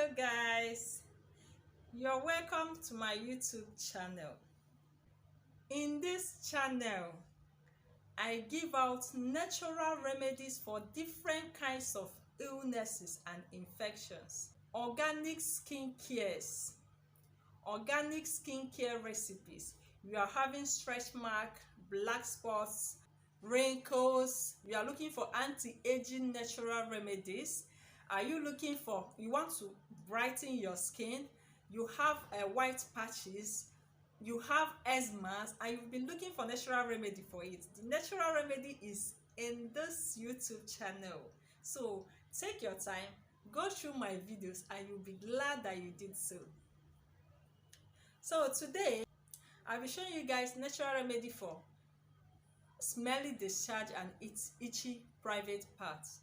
Hello guys, you're welcome to my YouTube channel. In this channel I give out natural remedies for different kinds of illnesses and infections, organic skincare recipes. You are having stretch mark, black spots, wrinkles, you are looking for anti-aging natural remedies. Are you looking for, you want to brighten your skin, you have white patches, you have eczema, and you've been looking for natural remedy for it? The natural remedy is in this YouTube channel. So take your time, go through my videos, and you'll be glad that you did so. So today I'll be showing you guys natural remedy for smelly discharge and its itchy private parts.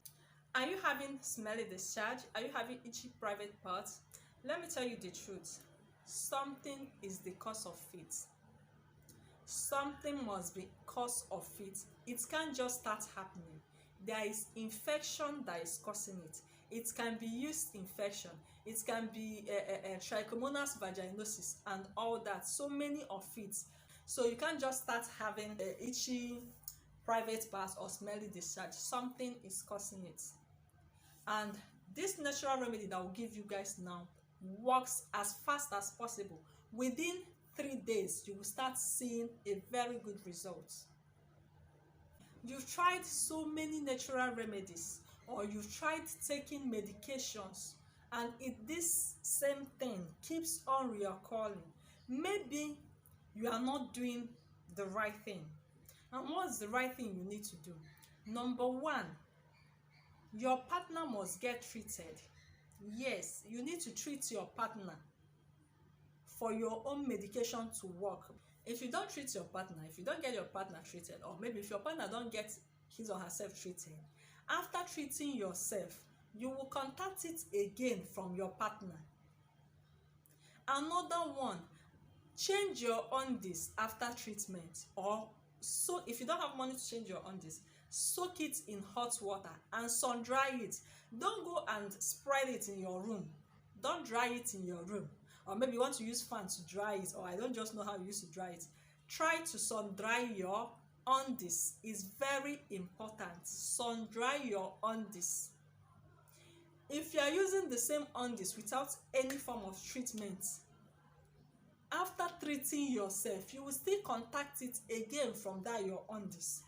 Are you having smelly discharge? Are you having itchy private parts? Let me tell you the truth. Something is the cause of it. Something must be cause of it. It can't just start happening. There is infection that is causing it. It can be yeast infection. It can be trichomonas vaginosis and all that. So many of it. So you can't just start having itchy private parts or smelly discharge. Something is causing it. And this natural remedy that I will give you guys now works as fast as possible. Within 3 days, you will start seeing a very good result. You've tried so many natural remedies, or you've tried taking medications, and this same thing keeps on reoccurring. Maybe you are not doing the right thing. And what's the right thing you need to do? Number one, your partner must get treated. Yes, you need to treat your partner for your own medication to work. If you don't treat your partner, if you don't get your partner treated, or maybe if your partner don't get his or herself treated, after treating yourself, you will contact it again from your partner. Another one, change your undies after treatment, or so if you don't have money to change your undies, soak it in hot water and sun dry it. Don't go and spread it in your room. Don't dry it in your room. Or maybe you want to use fan to dry it, or I don't just know how you used to dry it. Try to sun dry your undies. It's very important. Sun dry your undies. If you are using the same undies without any form of treatment, after treating yourself, you will still contact it again from that your undies.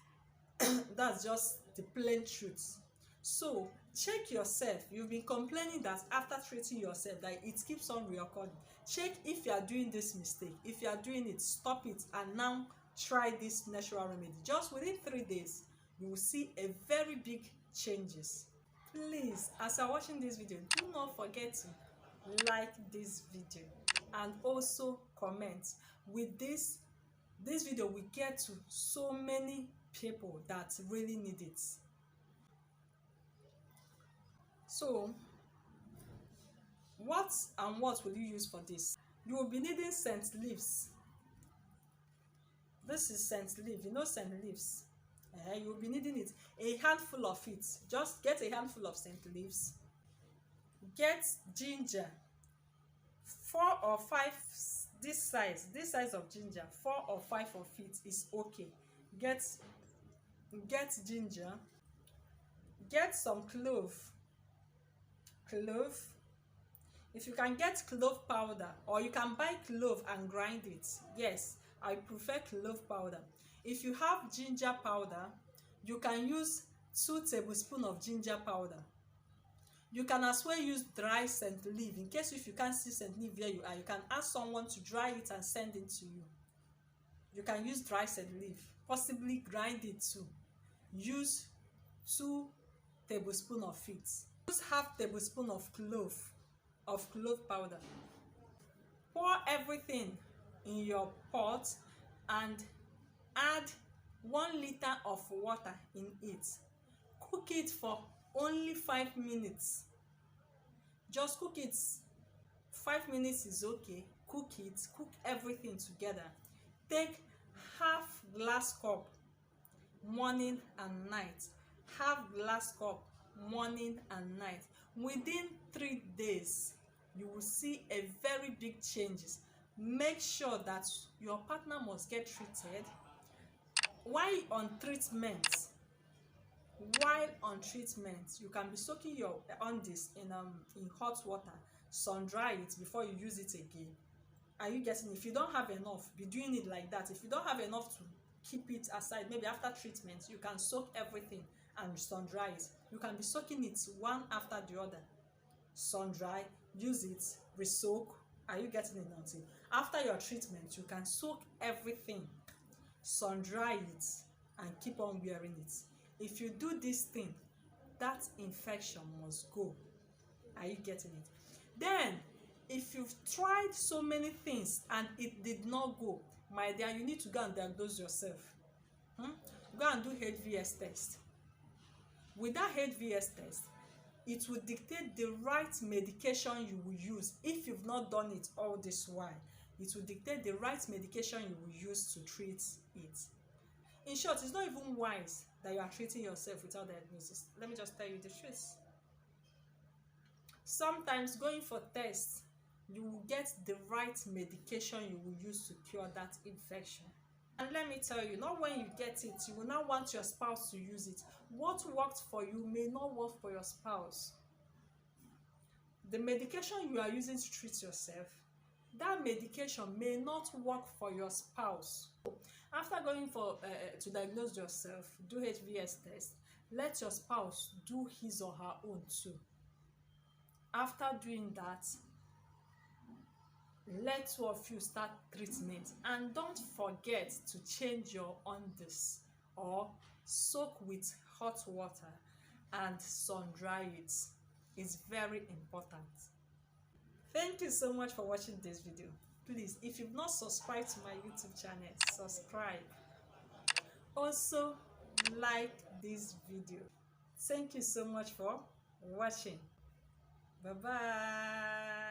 That's just the plain truth. So check yourself. You've been complaining that after treating yourself that it keeps on reoccurring. Check if you are doing this mistake. If you are doing it, stop it and now try this natural remedy. Just within 3 days, you will see a very big changes. Please, as you're watching this video, do not forget to like this video and also comment. With this video will get to so many people that really need it. So what will you use for this? You will be needing scent leaves. This is scent leaf. You know scent leaves. You will be needing it, a handful of it. Just get a handful of scent leaves. Get ginger, 4 or 5, this size of ginger, 4 or 5 of it is okay. Get ginger. Get some clove. If you can get clove powder, or you can buy clove and grind it. Yes, I prefer clove powder. If you have ginger powder, you can use 2 tablespoons of ginger powder. You can as well use dry scent leaf. In case if you can't see scent leaf where you are, you can ask someone to dry it and send it to you. You can use dry scent leaf, possibly grind it too. Use 2 tablespoons of it. Use half tablespoon of clove powder. Pour everything in your pot and add 1 liter of water in it. Cook it for only 5 minutes. Just cook it. 5 minutes is okay. Cook it. Cook everything together. Take half glass cup morning and night. Half glass cup morning and night. Within 3 days, you will see a very big changes. Make sure that your partner must get treated. While on treatment, you can be soaking your undies in hot water, sun dry it before you use it again. Are you getting? If you don't have enough, be doing it like that. If you don't have enough to keep it aside, maybe after treatment you can soak everything and sun dry it. You can be soaking it one after the other, sun dry, use it, re-soak. Are you getting it now? After your treatment, you can soak everything, sun dry it, and keep on wearing it. If you do this thing, that infection must go. Are you getting it? Then if you've tried so many things and it did not go, my dear, you need to go and diagnose yourself. Go and do HVS test. With that HVS test, it will dictate the right medication you will use. If you've not done it all this while, it will dictate the right medication you will use to treat it. In short, it's not even wise that you are treating yourself without diagnosis. Let me just tell you the truth. Sometimes going for tests, you will get the right medication you will use to cure that infection. And let me tell you, not when you get it, you will not want your spouse to use it. What worked for you may not work for your spouse. The medication you are using to treat yourself, that medication may not work for your spouse. After going for to diagnose yourself, do HVS test, let your spouse do his or her own too. After doing that, let two of you start treatment, and don't forget to change your undies or soak with hot water and sun dry it. It's very important. Thank you so much for watching this video. Please, if you've not subscribed to my YouTube channel, subscribe. Also, like this video. Thank you so much for watching. Bye bye.